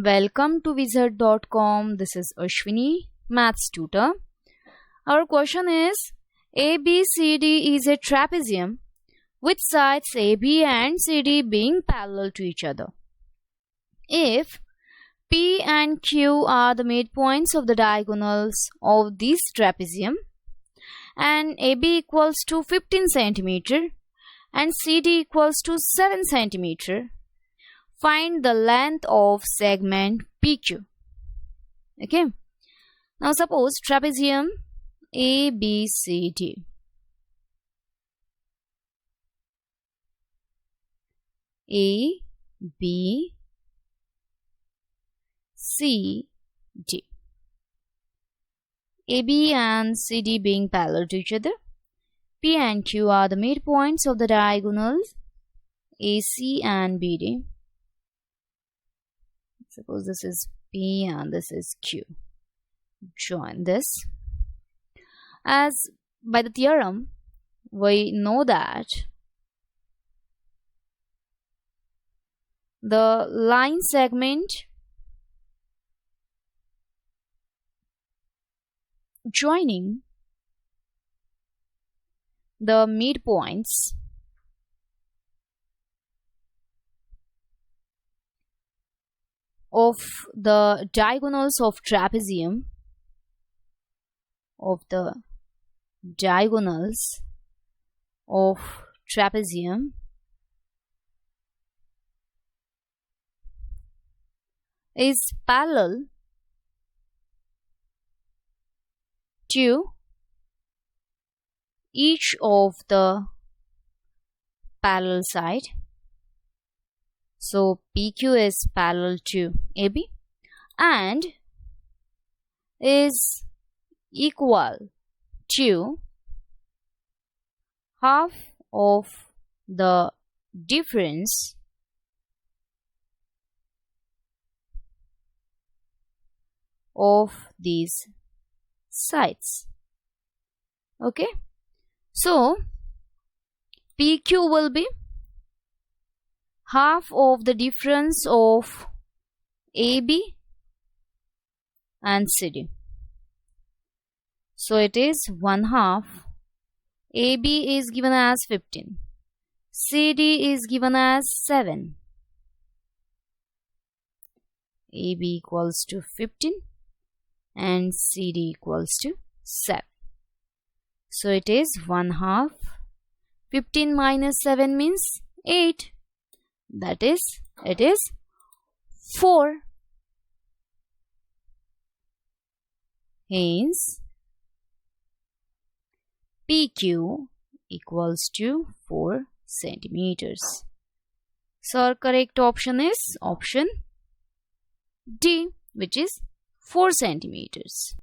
Welcome to wizard.com. This is Ashwini, maths tutor. Our question is ABCD is a trapezium with sides AB and CD being parallel to each other. If P and Q are the midpoints of the diagonals of this trapezium and AB equals to 15 cm and CD equals to 7 cm, find the length of segment PQ. Okay. Now suppose trapezium ABCD. A, B, C, D. AB and CD being parallel to each other. P and Q are the midpoints of the diagonals AC and BD. Suppose this is P and this is Q. Join this. As by the theorem, we know that the line segment joining the midpoints of the diagonals of trapezium is parallel to each of the parallel side. So PQ is parallel to AB and is equal to half of the difference of these sides. Okay, so PQ will be half of the difference of AB and CD. So it is 1/2. AB is given as 15. CD is given as 7. AB equals to 15 and CD equals to 7. So it is 1/2. 15 minus 7 means 8. That is, it is 4. Hence, PQ equals to 4 centimeters. So our correct option is option D, which is 4 centimeters.